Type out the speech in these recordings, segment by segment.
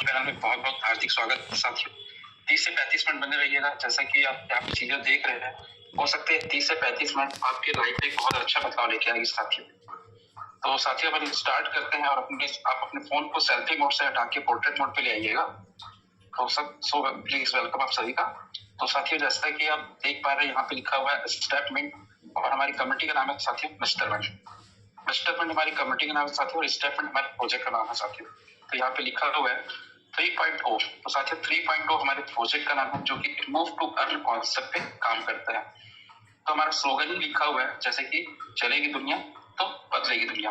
Channel में बहुत बहुत हार्दिक स्वागत साथियों। 30 से 35 मिनट बने रहिएगा। जैसा कि आप यहाँ पे चीजें देख रहे हैं, हो सकते हैं 30 से 35 मिनट आपके लाइफ में बहुत अच्छा बदलाव लेके आएगी साथियों। तो साथियों अपन स्टार्ट करते हैं और आप अपने फोन को सेल्फी मोड से हटा के पोर्ट्रेट मोड पे ले आइएगा। तो प्लीज वेलकम आप सभी का। तो साथियों जैसा कि आप देख पा रहे हैं यहाँ पे लिखा हुआ है स्टेटमेंट और हमारी कमेटी का नाम है साथियों मिस्टरमेंट। मिस्टरमेंट हमारी कमेटी का नाम है साथियों और स्टेटमेंट हमारे प्रोजेक्ट का नाम है साथियों। तो यहाँ पे लिखा हुआ है 3.0। तो साथियों 3.0 हमारे प्रोजेक्ट का नाम है जो कि मूव टू अर्न कॉन्सेप्ट पे काम करता है। तो हमारा स्लोगन ही लिखा हुआ है जैसे कि चलेगी दुनिया तो बदलेगी दुनिया।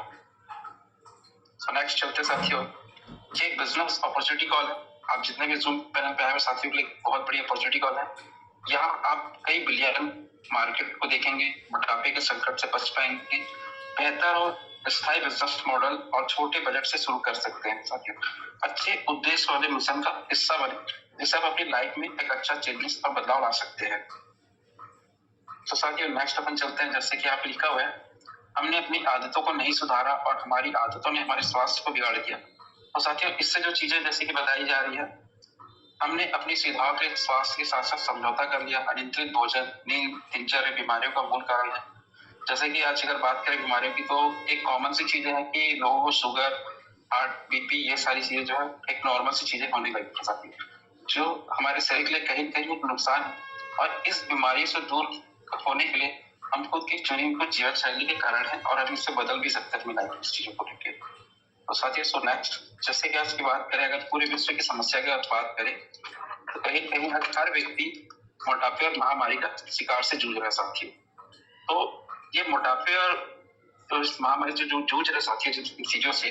सो नेक्स्ट चलते साथियों, ये एक बिजनेस अपॉर्चुनिटी कॉल है। आप जितने भी जूम पैनल पे आए हुए साथियों के लिए बहुत बड़ी अपॉर्चुनिटी कॉल है। यहाँ आप कई बिलियन मार्केट को देखेंगे, मोटापे के संकट से बच पाएंगे, बेहतर और स्थायी बिजनेस मॉडल और छोटे बजट से शुरू कर सकते हैं साथियों। अच्छे उद्देश्य वाले मिशन का हिस्सा बने जिससे आप अपनी लाइफ में एक अच्छा चेंजेस और बदलाव ला सकते हैं। तो साथियों नेक्स्ट अपन चलते हैं। जैसे कि आप लिखा हुआ है, हमने अपनी आदतों को नहीं सुधारा और हमारी आदतों ने हमारे स्वास्थ्य को बिगाड़ दिया। तो साथियों इससे जो चीजें जैसे कि बताई जा रही है, हमने अपनी सुविधाओं के स्वास्थ्य के साथ साथ समझौता कर लिया। अनियंत्रित भोजन, नींद, दिनचर्या बीमारियों का मूल कारण है। जैसे कि आज अगर बात करें बीमारियों की, तो एक कॉमन सी चीजें हैं कि लोगों को शुगर, हार्ट, बीपी, ये सारी चीजें जो है एक नॉर्मल सी चीजें होने लगी साथी, जो हमारे शरीर के लिए कहीं कहीं एक नुकसान है। और इस बीमारी से दूर होने के लिए हम खुद की चुनी हुई जीवन शैली के कारण है और हम इससे बदल भी सकते हैं अपनी लाइफ इस चीजों को लेकर। तो साथियों सो नेक्स्ट जैसे कि आज की बात करें, अगर पूरे विश्व की समस्या की बात करें तो कहीं कहीं हर व्यक्ति मोटापे और महामारी का शिकार से जूझ रहा है साथियों। तो ये मोटापे और तो इस महामारी से जो जूझ रहे साथियों जिन चीजों से,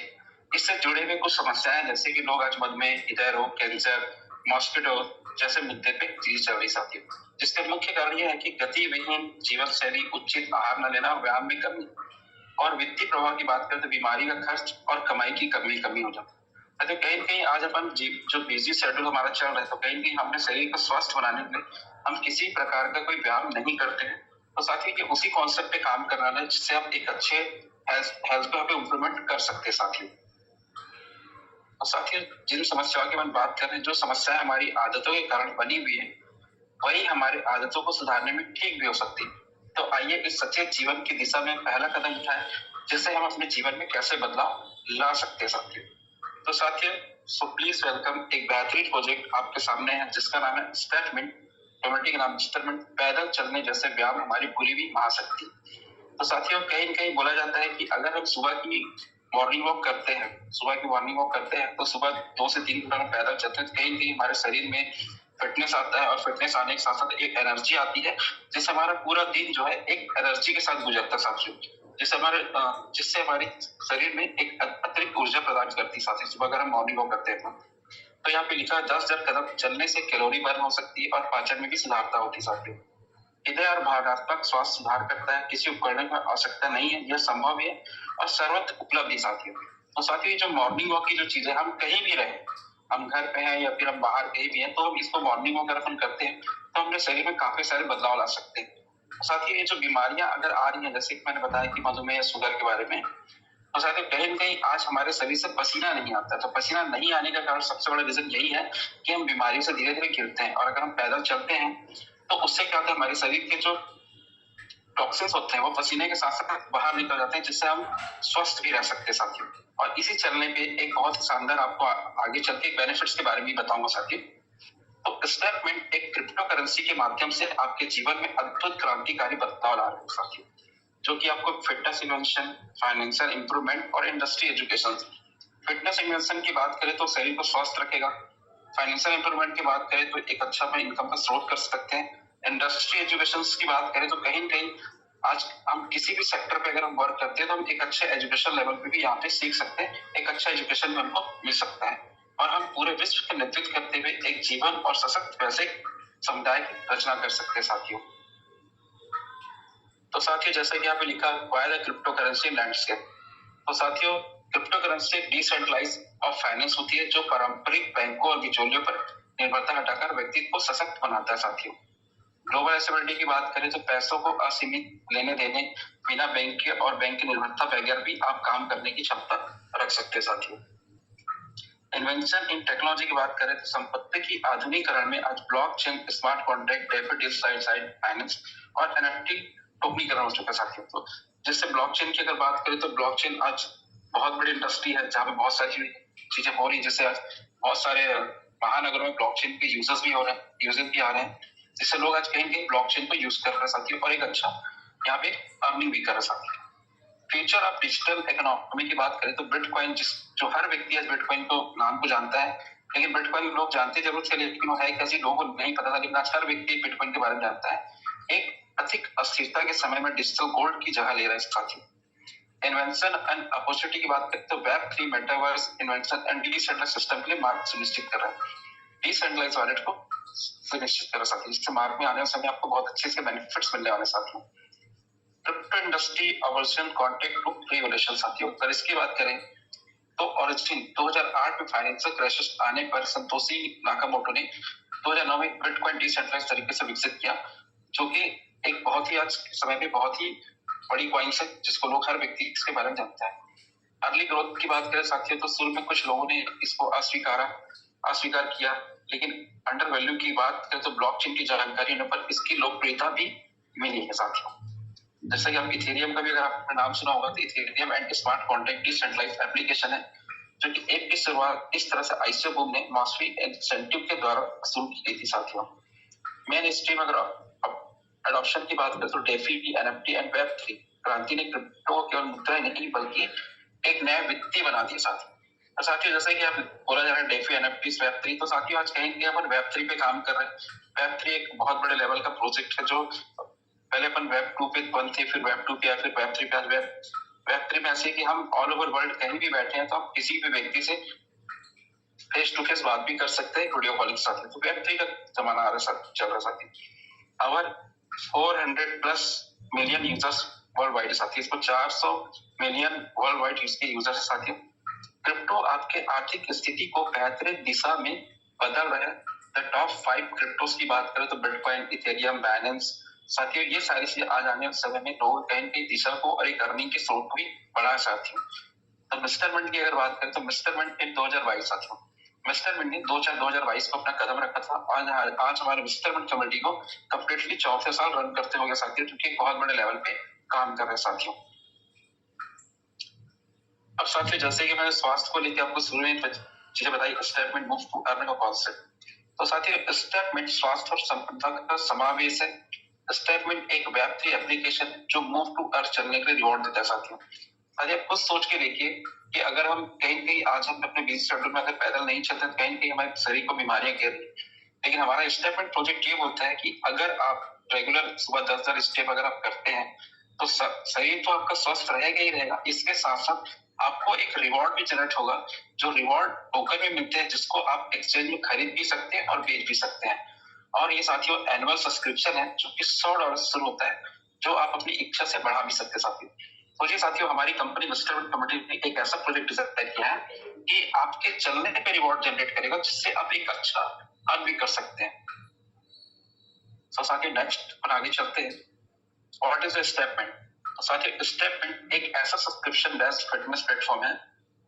इससे जुड़े हुए कुछ समस्याएं जैसे कि लोग आज मधुमेह, हृदय रोग, कैंसर, मॉस्किटो जैसे मुद्दे पे चीज चल रही साथियों। जिसका मुख्य कारण यह है कि गतिविहीन जीवन शैली, उचित आहार न लेना, व्यायाम में कमी और वित्तीय प्रभाव की बात करें तो बीमारी का खर्च और कमाई की कमी हो जाती है। तो कहीं कहीं आज अपन जो बिजी शेड्यूल हमारा चल रहा है, तो कहीं कहीं हमने शरीर को स्वस्थ बनाने के लिए हम किसी प्रकार का कोई व्यायाम नहीं करते हैं। तो साथियों कि उसी कॉन्सेप्ट पे काम करना है जिससे आप एक अच्छे हेल्थ पे इम्प्रूवमेंट कर सकते हैं साथियों। और साथियों जिन समस्याओं की हम बात कर रहे हैं, जो समस्याएं हमारी आदतों के कारण बनी हुई है, वही हमारी आदतों को सुधारने में ठीक भी हो सकती है। तो आइए इस सचेत जीवन की दिशा में पहला कदम उठाएं जिससे हम अपने जीवन में कैसे बदलाव ला सकते हैं साथियों। तो साथियों सो प्लीज वेलकम एक बेहतरीन प्रोजेक्ट आपके सामने है जिसका नाम है स्टेटमेंट। कमेटी का नाम स्टेटमेंट, पैदल चलने जैसे व्यायाम हमारी भूली हुई महाशक्ति। तो साथियों कहीं कहीं बोला जाता है कि अगर हम सुबह की मॉर्निंग वॉक करते हैं तो सुबह 2 से 3 किलोमीटर पैदल चलते हैं, कहीं कहीं हमारे शरीर में फिटनेस आता है और फिटनेस आने के साथ साथ एक एनर्जी आती है जिससे हमारा पूरा दिन जो है एक एनर्जी के साथ गुजरता है साथियों। जिससे हमारे शरीर में एक अतिरिक्त ऊर्जा प्रदान करती है साथियों सुबह अगर हम मॉर्निंग वॉक करते हैं तो यहाँ पे लिखा है 10,000 कदम चलने से कैलोरी बर्न हो सकती है और पाचन में भी सुधारता होती है साथियों। हृदय और भावनात्मक स्वास्थ्य सुधार करता है, किसी उपकरण की आवश्यकता नहीं है, यह संभव है और सर्वत्र उपलब्ध है साथियों। तो साथियों जो मॉर्निंग वॉक की जो चीजें, हम कहीं भी रहे, हम घर पे हैं या फिर हम बाहर कहीं भी हैं, तो हम इसको मॉर्निंग वॉक अगर हम करते हैं तो अपने शरीर में काफी सारे बदलाव ला सकते हैं। साथियों ये जो बीमारियां अगर आ रही हैं, जैसे कि मैंने बताया कि मधुमेह या शुगर के बारे में, तो साथियों कहीं न कहीं आज हमारे शरीर से पसीना नहीं आता। तो पसीना नहीं आने का कारण सबसे बड़ा रीजन यही है कि हम बीमारी से धीरे धीरे गिरते हैं। और अगर हम पैदल चलते हैं तो उससे क्या होता है, हमारे शरीर के जो टॉक्सिन्स होते हैं वो पसीने के साथ साथ बाहर निकल जाते हैं जिससे हम स्वस्थ भी रह सकते हैं साथियों। और इसी चलने पे एक बहुत शानदार आपको आगे चल के बेनिफिट्स के बारे में बताऊंगा साथियों। तो स्टेटमेंट एक क्रिप्टो करेंसी के माध्यम से आपके जीवन में अद्भुत क्रांतिकारी बदलाव ला रहे हैं साथियों, जो कि आपको फिटनेस इन्वेंशन, फाइनेंशियल इंप्रूवमेंट और इंडस्ट्री एजुकेशन। फिटनेस इन्वेंशन की बात करें तो शरीर को स्वस्थ रखेगा। फाइनेंशियल इंप्रूवमेंट की बात करें तो एक अच्छा इनकम का स्रोत कर सकते हैं। इंडस्ट्री एजुकेशन की बात करें तो कहीं न कहीं आज हम किसी भी सेक्टर पे अगर हम वर्क करते हैं तो हम एक अच्छे एजुकेशन लेवल पे भी यहाँ पे सीख सकते हैं, एक अच्छा एजुकेशन में हमको मिल सकता है और हम पूरे विश्व के नेतृत्व करते हुए एक जीवन और सशक्त वैश्विक समुदाय की रचना कर सकते हैं साथियों। तो साथियों जैसे कि यहाँ पे लिखा है क्रिप्टो करेंसी लैंडस्केप। तो साथियों क्रिप्टो करेंसी डिसेंट्रलाइज और फाइनेंस होती है जो पारंपरिक बैंकों और बिचौलियों पर निर्भरता हटाकर व्यक्ति को सशक्त बनाता है साथियों। ग्लोबल एसेबिलिटी की बात करें तो पैसों को असीमित लेने देने, बिना बैंक की निर्भरता बगैर भी आप काम करने की क्षमता रख सकते हैं साथियों। इन्वेंशन इन टेक्नोलॉजी की बात करें तो संपत्ति की आधुनिकीकरण में आज blockchain, smart contract, डेफिड side finance और एनएफटी टोकनीकरण हो चुका है साथियों। तो जैसे ब्लॉकचेन की अगर बात करें तो ब्लॉकचेन आज बहुत बड़ी इंडस्ट्री है जहाँ पे बहुत सारी चीजें हो रही है। जैसे आज बहुत सारे महानगरों में ब्लॉकचेन के यूजर्स भी हो रहे हैं, यूजर्स भी आ रहे हैं, जिससे लोग आज कहीं कहीं ब्लॉकचेन को यूज कर रहे हैं साथियों, और एक अच्छा यहाँ पे अर्निंग भी कर रहे हैं साथियों। फ्यूचर ऑफ डिजिटल इकोनॉमी की बात करें तो बिटकॉइन, जो हर व्यक्ति आज बिटकॉइन को नाम को जानता है, लेकिन बिटकॉइन लोग जानते जरूर थे, लेकिन वो है कैसे लोगों को नहीं पता था, लेकिन आज हर व्यक्ति बिटकॉइन के बारे में जानता है। एक अधिक अस्थिरता के समय में डिजिटल गोल्ड की जगह ले रहा है साथियों। इन्वेंशन एंड अपॉर्चुनिटी की बात करें तो वेब3, metaverse, invention and decentralised system के लिए मार्ग सुनिश्चित कर रहा है। डिसेंट्रलाइज्ड वॉलेट को सुनिश्चित कर रहा है साथियों, जिससे मार्ग में आने वाले समय आपको बहुत अच्छे से बेनिफिट्स मिलने वाले साथियों। Crypto industry aversion contact to revolution साथियों, अगर इसकी बात करें तो ओरिजिन 2008 में फाइनेंशियल क्राइसिस आने पर संतोषी नाकामोटो ने 2009 में बिटकॉइन डिसेंट्रलाइज्ड तरीके से विकसित किया, जो कि एक बहुत ही आज के समय में बहुत ही बड़ी कॉइन्स है जिसको लोग हर व्यक्ति इसके बारे में जानता है। अर्ली ग्रोथ की बात करें साथियों तो शुरू में कुछ लोगों ने इसको अस्वीकार किया, लेकिन अंडर वैल्यू की बात करें तो ब्लॉकचेन की जानकारी होने पर इसकी लोकप्रियता भी मिली है साथियों। जैसे कि आप इथेरियम का भी अगर आपने नाम सुना होगा तो Ethereum and smart contract decentralised application है, जो कि ऐप की शुरुआत इस तरह से आईसीओ बूम ने मॉस्फी इंसेंटिव के द्वारा शुरू की गई थी साथियों। मेन स्ट्रीम अगर एडॉप्शन की बात करें तो डेफी, एनएफटी एंड वेब3 क्रांति ने क्रिप्टो केवल मुद्रा नहीं बल्कि एक नया वित्तीय बना दिया साथियों। साथियों जैसे कि आप बोला जा रहा है डेफी, एनएफटी, वेब3, तो साथियों आज कहीं अपन वेब3 पे काम कर रहे हैं। वेब3 एक बहुत बड़े लेवल का प्रोजेक्ट है, जो पहले अपन वेब 2 पे बंद थे, फिर वेब 2 पे आया, फिर वेब 3 पे, वेब 3 में ऐसे कि हम ऑल ओवर वर्ल्ड कहीं भी बैठे हैं तो आप किसी भी व्यक्ति से फेस टू फेस बात भी कर सकते हैं वीडियो कॉलिंग के साथ। तो वेब 3 का जमाना आ रहा है, चल रहा साथी। और 400 plus million users world wide साथी, इसको 400 मिलियन वर्ल्ड वाइड के यूजर्स साथियों। क्रिप्टो आपके आर्थिक स्थिति को बेहतर दिशा में बदल रहे हैं। द टॉप 5 क्रिप्टोस की बात करें तो बिटकॉइन, इथेरियम, बाइनेंस साथियों, ये सारी चीजें आज आने वाले समय में लोग कहीं की दिशा को और एक अर्निंग के स्रोत को भी बढ़ा साथियों। तो मिस्टर मिंट की अगर बात करें तो मिस्टर मिंट इन 2022 साथियों, मिस्टर मिंट ने 2022 को अपना कदम रखा था। आज हमारे मिस्टर मिंट कमेटी को कंप्लीटली 4 साल रन करते हो गए साथियों, क्योंकि एक बहुत बड़े लेवल पे काम कर रहे हैं साथियों। अब साथियों जैसे कि मैंने स्वास्थ्य को लेकर आपको शुरू में चीजें बताई, स्टेटमेंट मूव टू अर्न का कॉन्सेप्ट, तो साथियों स्टेटमेंट स्वास्थ्य और संपदा का समावेश है। स्टेटमेंट एक वेब3 एप्लीकेशन है जो मूव टू अर्न चलने के लिए रिवॉर्ड देता है साथियों। अरे आप खुद सोच के देखिए कि अगर हम कहीं आज हम अपने बिजी शेड्यूल में अगर पैदल नहीं चलते तो कहीं हमारे शरीर को बीमारियां घेर रही, लेकिन हमारा स्टेटमेंट प्रोजेक्ट ये बोलता है कि अगर आप रेगुलर सुबह 10,000 स्टेप अगर आप करते हैं तो शरीर तो आपका स्वस्थ रहेगा ही रहेगा, इसके साथ साथ आपको एक रिवॉर्ड भी जनरेट होगा, जो रिवॉर्ड टोकन में मिलते हैं, जिसको आप एक्सचेंज में खरीद भी सकते हैं और बेच भी सकते हैं। और ये साथियों एनुअल सब्सक्रिप्शन है जो कि $100 से शुरू होता है, जो आप अपनी इच्छा से बढ़ा भी सकते हैं साथियों। तो जी साथियों हमारी कंपनी मिस्टर कमेटी ने एक ऐसा प्रोजेक्ट डिजाइन किया है कि आपके चलने पे रिवॉर्ड जनरेट करेगा, जिससे आप एक अच्छा अर्न भी कर सकते हैं। तो साथियों नेक्स्ट पर आगे चलते हैं। What is statement? तो साथियों स्टेटमेंट एक ऐसा सब्सक्रिप्शन बेस्ड फिटनेस प्लेटफॉर्म है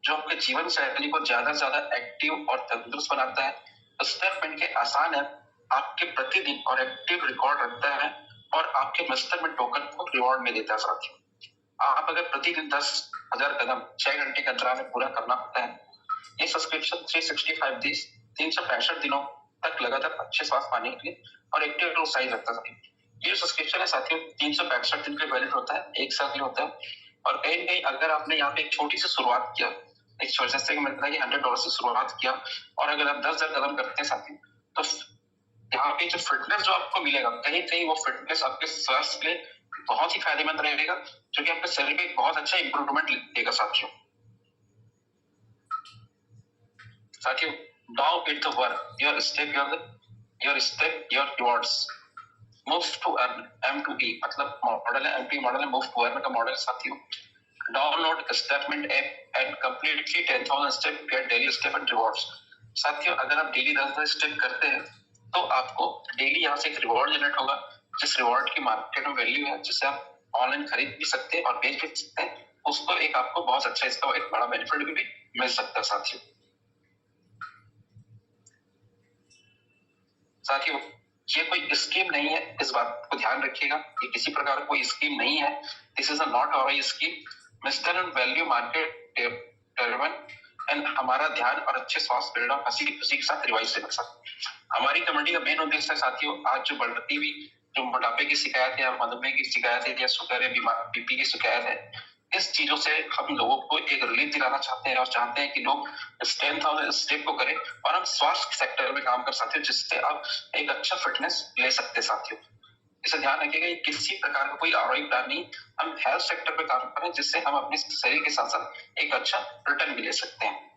जो आपके जीवन शैली को ज्यादा से ज्यादा एक्टिव और तंदुरुस्त बनाता है। स्टेटमेंट के आसान है, आपके प्रतिदिन और एक्टिव रिकॉर्ड रखता है और आपके मिस्टर में टोकन को रिवॉर्ड में देता है साथियों। आप अगर प्रतिदिन 10,000 कदम 6 घंटे के अंतराल में पूरा करना होता है, ये सब्सक्रिप्शन 365 दिन 365 दिनों तक लगातार अच्छे स्वास्थ्य पाने के लिए और एक्टिव रोज साइज रखता है। ये सब्सक्रिप्शन है साथियों 365 दिन के लिए वैलिड होता है, एक साल के लिए होता है। और कहीं कहीं अगर आपने यहाँ पे एक छोटी सी शुरुआत किया, एक छोटे से मतलब कि $100 से शुरुआत किया और अगर आप 10,000 कदम करते हैं साथियों, तो यहाँ पे जो फिटनेस जो आपको मिलेगा कहीं कहीं वो फिटनेस आपके स्वास्थ्य के लिए बहुत ही फायदेमंद रहेगा, जो कि आपके शरीर में बहुत अच्छा इंप्रूवमेंट देगा साथियों। साथियों now it the work your step your rewards move to earn M2E मतलब मॉडल है, M2E मॉडल है, मूव टू अर्न का मॉडल साथियों। Download statement app and completely 10,000 step get daily step and rewards. साथियों अगर आप डेली 10,000 स्टेप करते हैं तो आपको डेली यहाँ से एक रिवॉर्ड जनरेट होगा, जिस रिवॉर्ड की मार्केट में वैल्यू है, जिसे आप ऑनलाइन खरीद भी सकते हैं और बेच भी सकते हैं, उसको एक आपको बहुत अच्छा इसका एक बड़ा बेनिफिट भी मिल सकता है साथियों। साथियों ये कोई स्कीम नहीं है, इस बात को ध्यान रखिएगा, ये किसी प्रकार कोई स्कीम नहीं है। This is not or scheme, mister and value market driven and हमारा ध्यान और अच्छे स्वास्थ्य परिणाम हंसी खुशी के साथ रिवाइज से बचा। हमारी कमेटी का मेन उद्देश्य है साथियों, आज जो बढ़ती हुई जो मोटापे की शिकायत है या मधुमेह की शिकायत है या शुगर या बीपी की शिकायत है, इस चीजों से हम लोगों को एक रिलीफ दिलाना चाहते हैं और चाहते हैं कि लोग इस 10,000 स्टेप को करें और हम स्वास्थ्य सेक्टर में काम कर सकते हैं, जिससे आप एक अच्छा फिटनेस ले सकते हैं साथियों। इसे ध्यान रखिएगा, ये किसी प्रकार का कोई आरओआई प्लान नहीं, हम हेल्थ सेक्टर पे काम करें जिससे हम अपने शरीर के साथ साथ एक अच्छा रिटर्न भी ले सकते हैं।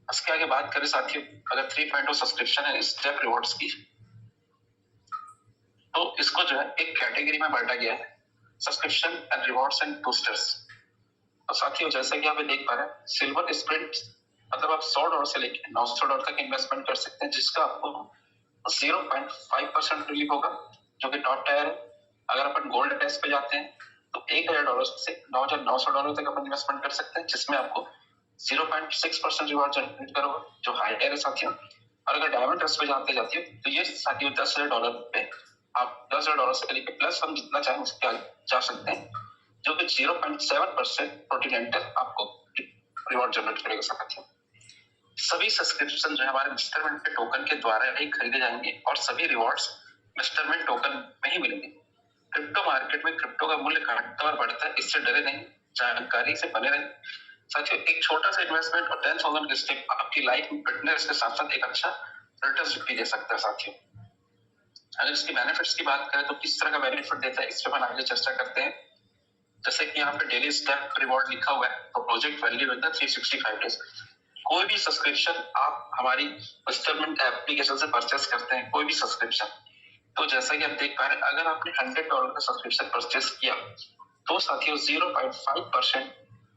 इसके आगे बात करें साथियों, अगर 3.0 सब्सक्रिप्शन एंड स्टेप रिवॉर्ड्स की, तो इसको जो है एक कैटेगरी में बांटा गया है, subscription and rewards and boosters. तो साथियों जैसे कि आप देख पा रहे हैं, सिल्वर स्प्रिंट मतलब आप $100 से लेकर $900 तक इन्वेस्टमेंट कर सकते हैं, जिसका आपको 0.5% रिलीफ होगा, जो कि टॉप टायर है। अगर अपन गोल्ड टेस्ट पे जाते हैं तो $1,000 से $9,900 तक अपन इन्वेस्टमेंट कर सकते हैं, जिसमें आपको 0.6% रिवॉर्ड जनरेट करोगे, जो हाई टायर है साथियों। और अगर डायमंड टेस्ट पे जाते जाती तो ये साथियों $10,000 पे आप $10,000 से लेकर प्लस हम जितना चाहें उसके आगे जा सकते हैं, जो कि 0.7% कॉन्टिनेंटल आपको रिवॉर्ड जनरेट करेगा साथियों। सभी सब्सक्रिप्शन जो है हमारे मिस्टरमेंट के टोकन के द्वारा ही खरीदे जाएंगे और सभी रिवॉर्ड्स मिस्टरमेंट टोकन में ही मिलेंगे। क्रिप्टो मार्केट में क्रिप्टो का मूल्य घटता और बढ़ता है, इससे डरे नहीं, जानकारी से बने रहें साथियों। एक छोटा सा इन्वेस्टमेंट और 10,000 के स्टेप आपकी लाइफ में फिटनेस के साथ साथ एक अच्छा रिटर्न भी दे सकता है साथियों। अगर इसके बेनिफिट्स की बात करें तो किस तरह का बेनिफिट देता है, इस पर आगे चर्चा करते हैं। जैसे कि यहाँ पे डेली स्टेप रिवॉर्ड लिखा हुआ है, तो प्रोजेक्ट वैल्यू होता है 365 डेज। कोई भी सब्सक्रिप्शन आप हमारी इंस्टॉलमेंट एप्लीकेशन से परचेस करते हैं, कोई भी सब्सक्रिप्शन, तो जैसा कि आप देख पा रहे हैं, अगर आपने $100 का सब्सक्रिप्शन परचेस किया तो साथियों 0.5%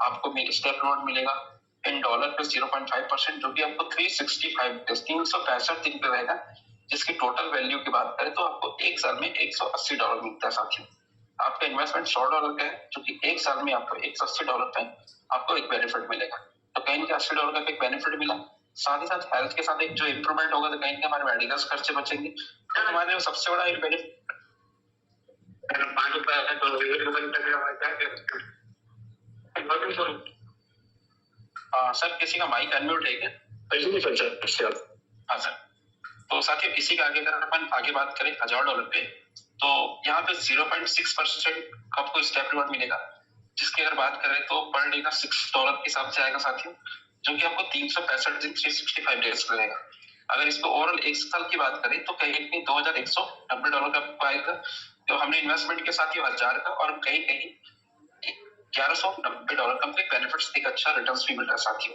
आपको स्टेप रिवॉर्ड मिलेगा इन डॉलर पे 0.5%, जो कि आपको 365 दिन पे रहेगा, जिसकी टोटल वैल्यू की बात करें तो आपको एक साल में $180 मिलता है साथियों। आपका इन्वेस्टमेंट $100 का है, जो कि एक साल में आपको $180 पे आपको एक बेनिफिट मिलेगा। तो कहीं का $80 का एक बेनिफिट मिला, साथ ही साथ हेल्थ के साथ एक जो इंप्रूवमेंट होगा, तो कहीं हमारे मेडिकल खर्चे बचेंगे। तो हमारे सबसे बड़ा एक बेनिफिट सर किसी का माइक अनम्यूट है क्या? हाँ सर। तो साथियों इसी के आगे अगर अपन आगे बात करें $1,000 पे, तो यहाँ पे 0.6% आपको स्टेप रिवॉर्ड मिलेगा, जिसकी अगर बात करें तो पर डे का $6 के हिसाब से आएगा साथियों, जो कि आपको 365 दिन 365 डेज रहेगा। अगर इसको ओवरऑल एक साल की बात करें तो कहीं $2,190 का आपको आएगा, तो हमने इन्वेस्टमेंट के साथ ही 1,000 का और कहीं $1,190 का बेनिफिट्स एक अच्छा रिटर्न भी मिल रहा है साथियों।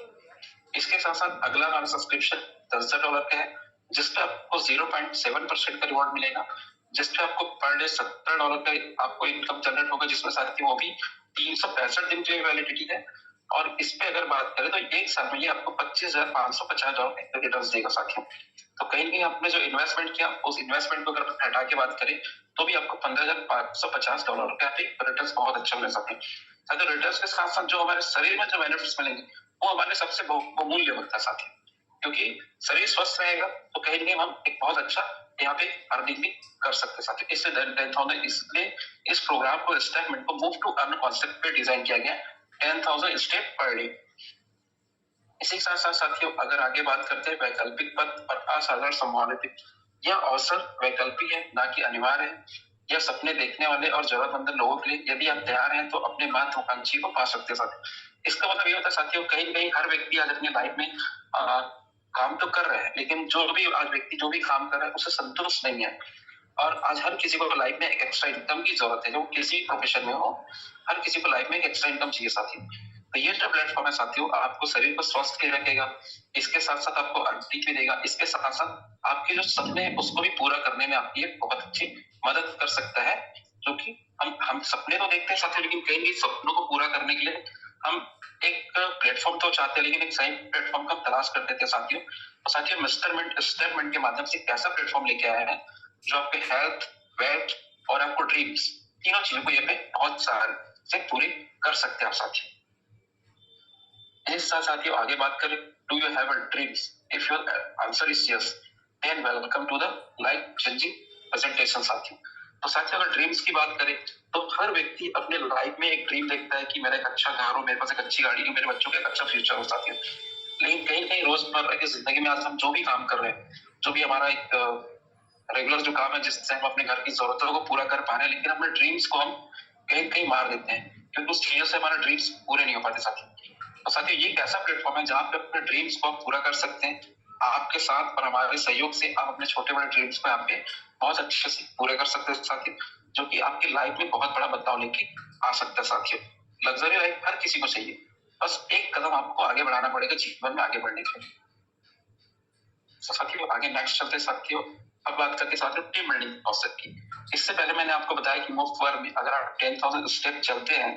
इसके साथ साथ अगला हमारा सब्सक्रिप्शन $10,000 का है, जिसपे आपको 0.7% का रिवॉर्ड मिलेगा, जिसपे आपको पर डे $70 का आपको इनकम जनरेट होगा, जिसमें साथियों वो भी 365 दिन की वैलिडिटी है। और इस पे अगर बात करें तो एक साल में ये आपको $25,550 रिटर्न देगा साथियों। तो कहीं ना आपने जो इन्वेस्टमेंट किया उस इन्वेस्टमेंट को अगर हटा के बात करें तो भी आपको $15,550 का रिटर्न बहुत अच्छा मिल सकते हैं। रिटर्न के साथ साथ जो हमारे शरीर में जो बेनिफिट्स मिलेंगे वो हमारे सबसे बहुमूल्य होता है साथियों, क्योंकि शरीर स्वस्थ रहेगा तो कहीं ना कहीं हम एक बहुत अच्छा यहाँ पे अर्निंग भी कर सकते हैं साथियों। इसलिए इस प्रोग्राम को स्टेटमेंट को मूव टू अर्न कॉन्सेप्ट पे डिजाइन किया गया, 10,000 स्टेप पर डे। इसी के साथ साथ साथियों अगर आगे बात करते हैं वैकल्पिक पद और असाधारण संभावना, यह अवसर वैकल्पिक है ना कि अनिवार्य है। यह सपने देखने वाले और जरूरतमंद लोगों के लिए, यदि आप तैयार हैं तो अपने महत्वाकांक्षी को पा सकते हैं साथियों। इसका मतलब ये होता है साथियों, कहीं ना कहीं हर व्यक्ति आज अपनी लाइफ में काम तो कर रहे हैं, लेकिन जो भी आज व्यक्ति जो भी काम कर रहा है उसे संतुष्ट नहीं है। और आज हर किसी को लाइफ में एक एक्स्ट्रा इनकम की जरूरत है, जो किसी भी प्रोफेशन में हो, हर किसी को लाइफ में एक एक्स्ट्रा इनकम चाहिए साथियों। तो ये जो प्लेटफॉर्म है साथियों, आपको शरीर को स्वस्थ के रखेगा, इसके साथ साथ आपको अर्निंग भी देगा, इसके साथ साथ आपके जो सपने हैं उसको भी पूरा करने में आपकी बहुत अच्छी मदद कर सकता है। क्योंकि हम सपने तो देखते हैं साथियों, लेकिन कई भी सपनों को पूरा करने के लिए हम एक प्लेटफॉर्म तो चाहते हैं, लेकिन एक सही प्लेटफॉर्म का तलाश करते थे साथियों। और साथियों मिस्टरमेंट स्टेटमेंट के माध्यम से एक ऐसा प्लेटफॉर्म लेके आया है जो आपके हेल्थ, वेल्थ और आपको ड्रीम्स, तीनों चीजों को ये पे बहुत सारे से पूरे कर सकते हैं आप साथियों। इस साथ साथियों आगे बात करें Do you have a dreams? If your answer is yes, then welcome to the life changing presentation साथियों। तो साथियों अगर ड्रीम्स की बात करें तो हर व्यक्ति अपने लाइफ में एक ड्रीम देखता है कि मेरा एक अच्छा घर हो, मेरे पास एक अच्छी गाड़ी हो, मेरे बच्चों का एक अच्छा फ्यूचर हो साथियों। लेकिन कहीं कहीं रोजमर्रा की जिंदगी में आज हम जो भी काम कर रहे हैं, जो भी हमारा एक रेगुलर जो काम है जिससे हम अपने घर की जरूरतों को पूरा कर पा रहे हैं, लेकिन अपने ड्रीम्स को हम कहीं कहीं मार देते हैं क्योंकि उस चीजों से हमारे ड्रीम्स पूरे नहीं हो पाते साथियों। तो साथियों ये एक ऐसा प्लेटफॉर्म है जहाँ पे अपने ड्रीम्स को आप पूरा कर सकते हैं। आपके साथ और हमारे सहयोग से आप अपने छोटे बड़े ड्रीम्स को यहाँ पे बहुत अच्छे से पूरे कर सकते हैं साथियों, जो कि आपकी लाइफ में बहुत बड़ा बदलाव लेके आ सकता है साथियों। लग्जरी लाइफ हर किसी को चाहिए, बस एक कदम आपको आगे बढ़ाना पड़ेगा जीवन में आगे बढ़ने के लिए। तो साथियों आगे नेक्स्ट चलते साथियों, अब बात करते साथियों टीम बिल्डिंग कॉन्सेप्ट की। इससे पहले मैंने आपको बताया कि मूव फॉरवर्ड में अगर आप 10,000 स्टेप चलते हैं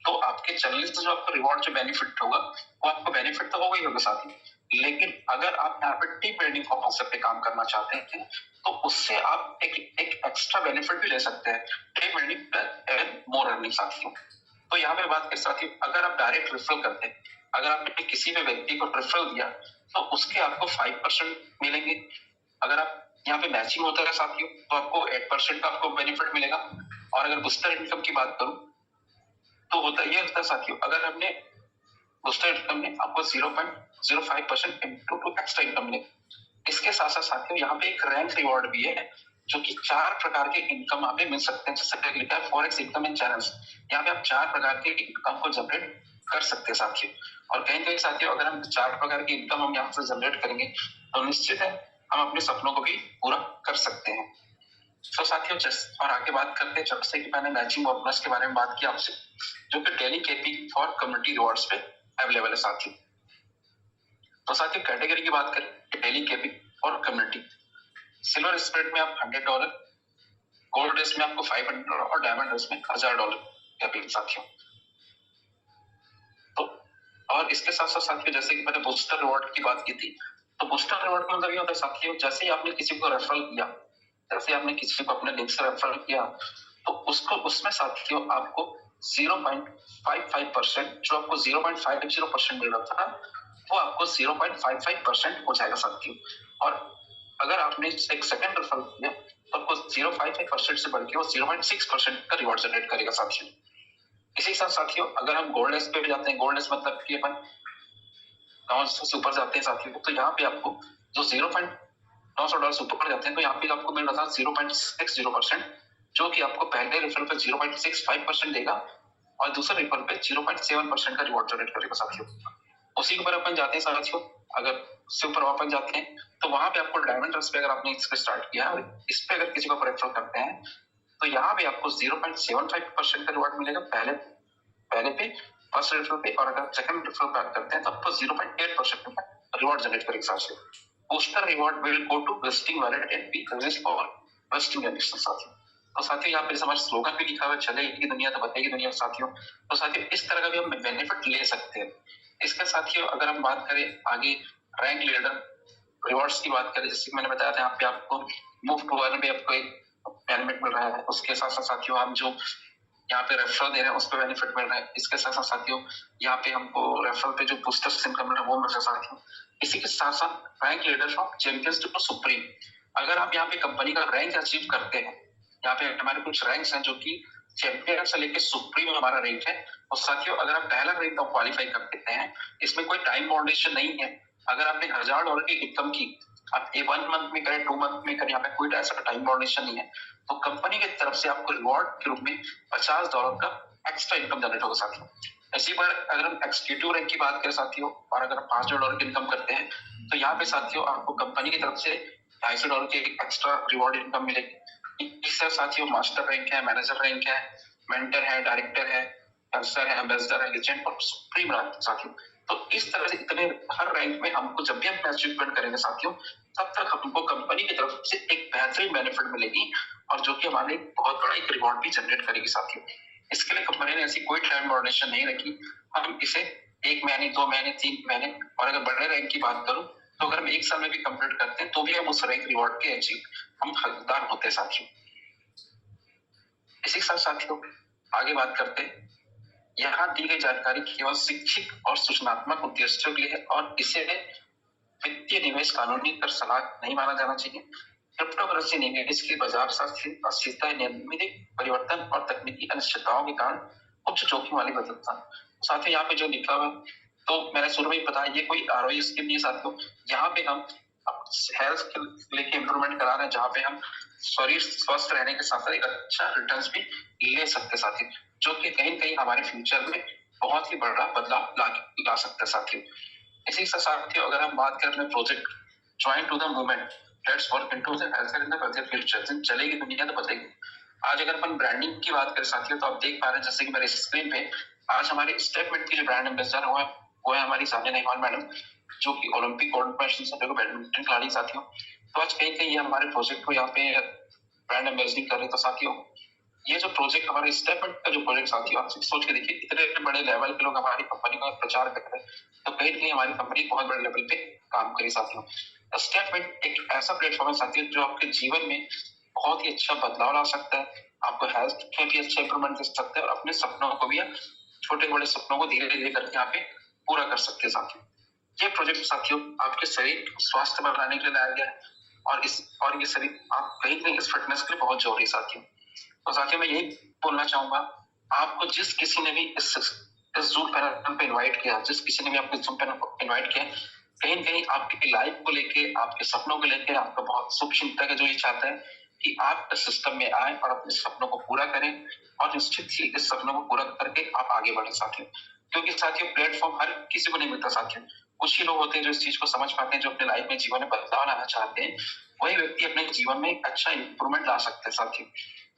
तो आपके चलने से जो आपको रिवॉर्ड जो बेनिफिट होगा वो आपको बेनिफिट तो होगा ही होगा साथियों, लेकिन अगर आप यहाँ पे टीम बिल्डिंग कॉन्सेप्ट पे काम करना चाहते हैं तो उससे आप एक एक्स्ट्रा बेनिफिट भी ले सकते हैं, टीम बिल्डिंग प्लस मोर अर्निंग साथियों। तो यहाँ पे बात करें साथियों, अगर आप डायरेक्ट रेफरल करते हैं, अगर आपने किसी भी व्यक्ति को रेफरल दिया तो उसके आपको 5% मिलेंगे। अगर आप यहाँ पे मैचिंग होता है साथियों तो आपको 8% का आपको बेनिफिट मिलेगा। और अगर बूस्टर इनकम की बात करूं तो होता ये होता है साथियों, अगर हमने बूस्टर इनकम में आपको 0.05% टू एक्स्ट्रा इनकम मिलेगा। इसके साथ साथ साथियों यहाँ पे एक रैंक रिवॉर्ड भी है जो कि 4 प्रकार के इनकम यहाँ पे मिल सकते हैं, जैसे लिखा है फॉरेक्स इनकम इन चैनल्स। यहाँ पे आप 4 प्रकार के इनकम को जनरेट कर सकते हैं साथियों। और कहीं कहीं साथियों अगर हम 4 प्रकार की इनकम हम यहाँ से जनरेट करेंगे तो निश्चित है हम अपने सपनों को भी पूरा कर सकते हैं। तो साथियों और आगे बात करते हैं, जैसे कि मैंने मैचिंग बोनस के बारे में बात की आपसे, जो कि daily KP for community rewards पे अवेलेबल है साथियों। तो साथियों कैटेगरी की बात करें डेली केपी और कम्युनिटी, सिल्वर स्प्रेड में आप $100, गोल्ड रेस में आपको $500 और डायमंड रेस में $1000 कैपिंग साथियों। तो और इसके साथ साथ साथियों जैसे कि मैंने बूस्टर रिवॉर्ड की बात की थी, तो बूस्टर रिवॉर्ड का मतलब ये होता है साथियों, जैसे ही आपने किसी को रेफरल किया, जैसे आपने किसी को अपने लिंक से रेफरल किया तो उसको उसमें साथियों आपको 0.55% जो आपको 0.50% मिल रहा था वो आपको 0.55% हो जाएगा साथियों। और अगर आपने एक सेकंड रेफरल किया तो आपको 0.55% से बढ़ के वो 0.6% का रिवॉर्ड जनरेट करेगा साथियों। इसी के साथ साथियों अगर हम गोल्ड लेस पे भी जाते हैं, गोल्ड लेस मतलब कि अपन से ऊपर जाते हैं साथियों, तो यहाँ पे आपको जो $900 से ऊपर जाते हैं तो यहाँ पे आपको मिल रहा था 0.60%, जो कि आपको पहले रेफरल पे 0.65% देगा और दूसरे रेफरल पे 0.7% का रिवॉर्ड जनरेट करेगा साथियों। उसी के ऊपर अपन जाते हैं साथियों, अगर उससे ऊपर अपन जाते हैं तो वहां पे आपको डायमंड रेस पे अगर आपने इस पे स्टार्ट किया और इस पे अगर किसी को रेफरल करते हैं तो यहाँ पे आपको 0.75% का रिवॉर्ड मिलेगा पहले पे फर्स्ट रेफरल पे, और अगर सेकंड रेफरल पे करते हैं तो आपको 0.8% का रिवॉर्ड जनरेट करेगा साथियों। Booster reward will go to vesting wallet and be used for vesting addition साथियों। तो साथियों यहाँ पे हमारा स्लोगन भी लिखा हुआ है, चलेगी दुनिया तो बताएगी दुनिया साथियों। तो साथियों इस तरह का भी हम बेनिफिट ले सकते हैं। इसके साथियों अगर हम बात करें आगे रैंक लीडर रिवॉर्ड्स की बात करें, जैसे मैंने बताया था यहाँ पे आपको मूव टू अर्न पे आपको एक बेनिफिट मिल रहा है, उसके साथ साथ साथियों हम जो यहाँ पे रेफरल दे रहे हैं उस पर बेनिफिट मिल रहा है। इसके साथ साथ साथियों यहाँ पे हमको रेफरल पे जो बूस्टर इनकम मिल रहा है वो मिल रहा है साथियों। इसी के साथ साथ rank leader from champions to supreme, अगर आप यहाँ पे कंपनी का रैंक अचीव करते हैं, यहाँ पे हमारे कुछ रैंक्स हैं जो कि चैंपियन से लेके सुप्रीम हमारा रैंक है। और साथियों अगर आप पहला रैंक क्वालिफाई कर देते हैं, इसमें कोई टाइम बाउंडेशन नहीं है। अगर आपने $1000 की इनकम की, आप 1 मंथ में करें 2 मंथ में करें, यहाँ पे कोई ऐसा टाइम बाउंडेशन नहीं है, तो कंपनी की तरफ से आपको रिवॉर्ड के रूप में $50 का एक्स्ट्रा इनकम जनरेट होगा साथियों। इसी पर अगर हम एक्सिक्यूटिव रैंक की बात करें साथियों, और अगर हम $500 की इनकम करते हैं तो यहाँ पे साथियों आपको कंपनी की तरफ से $250 की एक्स्ट्रा रिवॉर्ड इनकम मिलेगी। इससे साथियों मास्टर रैंक है, मैनेजर रैंक है, मेंटर है, डायरेक्टर है, अफसर है, एम्बेसडर है, लेजेंड और सुप्रीम रैंक साथियों। तो इस तरह से इतने हर रैंक में हमको जब भी हम अचीवमेंट करेंगे साथियों, तब तक हमको कंपनी की तरफ से एक बेहतरीन बेनिफिट मिलेगी और जो कि हमारे बहुत बड़ा एक रिवॉर्ड भी जनरेट करेगी साथियों। इसके लिए कंपनी ने ऐसी कोई टाइम बाउंडेशन नहीं रखी, हम इसे 1 महीने 2 महीने 3 महीने, और अगर बड़े रैंक की बात करूं तो अगर हम 1 साल में भी कंप्लीट करते हैं तो भी हम उस रैंक रिवॉर्ड के अचीव हम हकदार होते हैं साथियों। इसी के साथ साथियों आगे बात करते हैं यहाँ दी गई जानकारी केवल शिक्षित और सूचनात्मक उद्देश्यों के लिए है और इसे वित्तीय निवेश कानूनी कर सलाह नहीं माना जाना चाहिए। क्रिप्टो करेंसी निवेश के बाजार अस्थिरता, नियमित परिवर्तन और तकनीकी अनिश्चितताओं के कारण उच्च जोखिम वाली बदलता। साथ ही यहाँ पे जो लिखा हुआ है, तो मैंने शुरू में ही बताया, ये कोई आरओई स्कीम नहीं है साथियों। यहाँ पे हम हेल्थ लेके इम्प्रूवमेंट करा रहे हैं, जहाँ पे हम शरीर स्वस्थ रहने के साथ साथ एक अच्छा रिटर्न भी ले सकते साथियों, जो कि कहीं न कहीं हमारे फ्यूचर में बहुत ही बड़ा बदलाव ला सकते हैं साथियों। इसी के साथियों, अगर हम बात करें अपने project join to the movement, let's work into the health in the budget future, चलेगी दुनिया तो बदलेगी। आज अगर अपन ब्रांडिंग की बात करें साथियों, तो आप देख पा रहे हैं जैसे कि मेरे स्क्रीन पे आज हमारे स्टेटमेंट की जो ब्रांड एम्बेसडर वो है हमारी सानिया नेहवाल मैडम, जो कि ओलंपिक गोल्ड मेडलिस्ट है, बैडमिंटन खिलाड़ी साथियों। तो आज कहीं कहीं हमारे प्रोजेक्ट को यहाँ पे ब्रांड एम्बेसडरिंग कर रहे हैं। तो साथियों, ये जो प्रोजेक्ट हमारे स्टेटमेंट का जो प्रोजेक्ट साथियों, आप सोच के देखिए, इतने बड़े लेवल के लोग हमारी कंपनी का प्रचार कर रहे हैं, तो कहीं ना कहीं हमारी कंपनी बहुत बड़े लेवल पे काम करी साथियों। स्टेटमेंट एक ऐसा प्लेटफॉर्म है साथियों, जो आपके जीवन में बहुत ही अच्छा बदलाव ला सकता है, आपको हेल्थ में भी अच्छा इंप्रूवमेंट दे सकता है और अपने सपनों को भी, छोटे बड़े सपनों को धीरे धीरे करके यहाँ पे पूरा कर सकते हैं साथियों। ये प्रोजेक्ट साथियों आपके शरीर को स्वास्थ्य बनाने के लिए लाया गया है और ये शरीर आप कहीं कहीं इस फिटनेस के लिए बहुत जरूरी है साथियों। तो साथियों, मैं यही बोलना चाहूंगा, आपको जिस किसी ने भी इस जूम पैनल पे इनवाइट किया, जिस किसी ने भी आपको जूम पैनल पे इनवाइट किया, कहीं कहीं आपकी लाइफ को लेके, आपके सपनों को लेके आपका बहुत शुभ चिंतक है, जो ये चाहता है कि आप इस सिस्टम में आए और अपने सपनों को पूरा करें और निश्चित ही इस सपनों को पूरा करके आप आगे बढ़े साथियों। क्योंकि साथियों, प्लेटफॉर्म हर किसी को नहीं मिलता साथियों। कुछ ही लोग होते हैं जो इस चीज को समझ पाते हैं, जो अपने लाइफ में जीवन में बदलाव लाना चाहते हैं, वही व्यक्ति अपने जीवन में अच्छा इंप्रूवमेंट ला सकते हैं साथियों।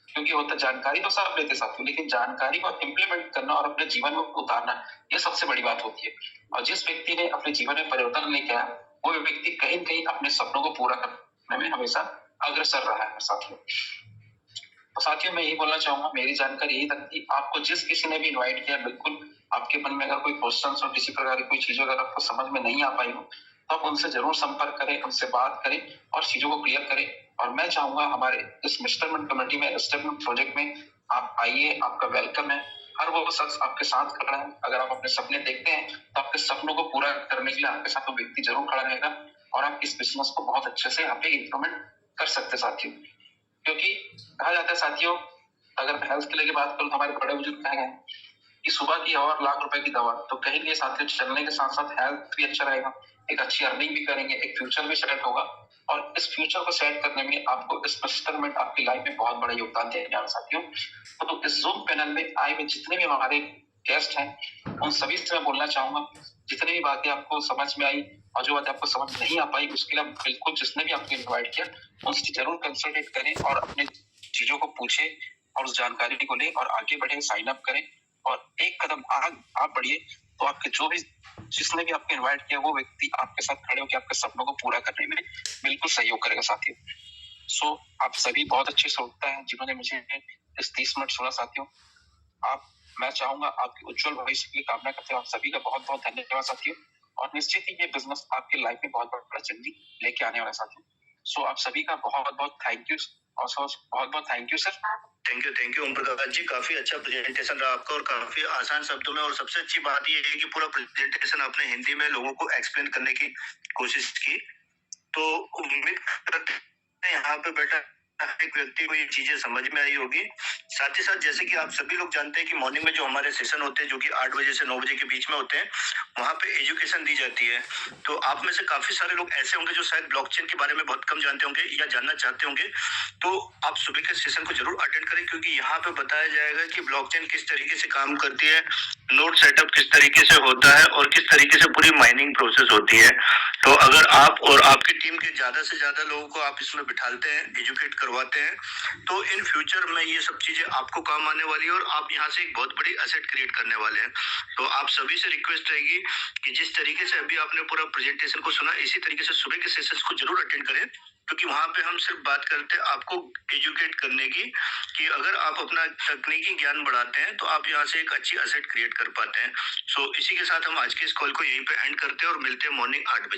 क्योंकि होता जानकारी तो सब लेते साथियों, लेकिन जानकारी को इम्प्लीमेंट करना और अपने जीवन में उतारना, ये सबसे बड़ी बात होती है। और जिस व्यक्ति ने अपने जीवन में परिवर्तन लेके आया, वो व्यक्ति कहीं न कहीं अपने सपनों को पूरा करने में हमेशा अग्रसर रहा है साथियों। तो साथियों, मैं यही बोलना चाहूंगा, मेरी जानकारी यही तक थी। आपको जिस किसी ने भी इनवाइट किया, बिल्कुल आपके मन में अगर कोई क्वेश्चन और किसी प्रकार की कोई चीज अगर आपको समझ में नहीं आ पाई हो, तो आप उनसे जरूर संपर्क करें, उनसे बात करें और चीजों को क्लियर करें। और मैं चाहूंगा हमारे इस मेस्टरमेंट कमेटी में, स्टेटमेंट प्रोजेक्ट में आप आइए, आपका वेलकम है। हर वो शख्स आपके साथ खड़ा है। अगर आप अपने सपने देखते हैं, तो आपके सपनों को पूरा करने के लिए आपके साथ वो व्यक्ति जरूर खड़ा रहेगा और आप इस बिजनेस को बहुत अच्छे से यहाँ पे इम्प्रूवमेंट कर सकते साथियों। क्योंकि कहा जाता है साथियों, अगर हेल्थ के लिए बात करूं तो हमारे बड़े बुजुर्ग कह गए कि सुबह की हवा लाख रुपए की दवा। तो कहीं लिए साथियों, चलने के साथ साथ हेल्थ भी अच्छा रहेगा, एक अच्छी अर्निंग भी करेंगे, एक फ्यूचर भी सेट होगा। और इस फ्यूचर को सेट करने में आपको इस मेस्टरमेंट आपकी लाइफ में बहुत बड़ा योगदान देगा साथियों। तो इस जूम पैनल में आए हुए जितने भी हमारे गेस्ट हैं, उन सभी से मैं बोलना चाहूंगा, जितनी भी बातें आपको समझ में आई और जो बातें आपको समझ नहीं आ पाई, उसके लिए बिल्कुल जिसने भी आपको इन्वाइट किया, उनसे जरूर कंसल्टेट करें और अपने चीजों को पूछें और उस जानकारी को लें और आगे बढ़े, साइन अप करें और एक कदम आप बढ़िए। तो आपके जो भी जिसने भी आपको इनवाइट किया, वो व्यक्ति आपके साथ खड़े होकर आपके सपनों को पूरा करने में बिल्कुल सहयोग करेगा साथियों। सो आप सभी बहुत अच्छे श्रोता हैं, जिन्होंने मुझे इस 30 मिनट सुना साथियों। मैं चाहूंगा आपके उज्जवल भविष्य की कामना करते हुए आप सभी का बहुत बहुत धन्यवाद साथियों। और निश्चित ही ये बिजनेस आपकी लाइफ में बहुत बड़ा चेंजिंग लेके आने वाला साथियों। सो आप सभी का बहुत बहुत थैंक यू और बहुत बहुत thank you sir. Thank you Om Prakash ji, काफी अच्छा प्रेजेंटेशन रहा आपका और काफी आसान शब्दों में, और सबसे अच्छी बात यह है कि पूरा प्रेजेंटेशन आपने हिंदी में लोगों को एक्सप्लेन करने की कोशिश की। तो उम्मीद करते हैं यहाँ पे बैठा एक व्यक्ति को ये चीजें समझ में आई होगी। साथ ही साथ जैसे कि आप सभी लोग जानते हैं कि मॉर्निंग में जो हमारे सेशन होते हैं, जो कि 8 बजे से 9 बजे के बीच में होते हैं, वहां पे एजुकेशन दी जाती है। तो आप में से काफी सारे लोग ऐसे होंगे जो शायद ब्लॉकचेन के बारे में बहुत कम जानते होंगे या जानना चाहते होंगे। तो आप सुबह के सेशन को जरूर अटेंड करें, क्योंकि यहाँ पे बताया जाएगा कि ब्लॉकचेन किस तरीके से काम करती है, नोड सेटअप किस तरीके से होता है और किस तरीके से पूरी माइनिंग प्रोसेस होती है। तो अगर आप और आपकी टीम के ज्यादा से ज्यादा लोगों को आप इसमें बिठाते हैं, एजुकेट करवाते हैं, तो इन फ्यूचर में ये सब चीजें आपको काम आने वाली है और आप यहाँ से एक बहुत बड़ी एसेट क्रिएट करने वाले हैं। तो आप सभी से रिक्वेस्ट रहेगी कि जिस तरीके से अभी आपने पूरा प्रेजेंटेशन को सुना, इसी तरीके से सुबह के सेशंस को जरूर अटेंड करें, क्योंकि वहां पे हम सिर्फ बात करते हैं आपको एजुकेट करने की, कि अगर आप अपना तकनीकी ज्ञान बढ़ाते हैं तो आप यहाँ से एक अच्छी एसेट क्रिएट कर पाते हैं। सो इसी के साथ हम आज के इस कॉल को यहीं पे एंड करते हैं और मिलते हैं मॉर्निंग 8 बजे।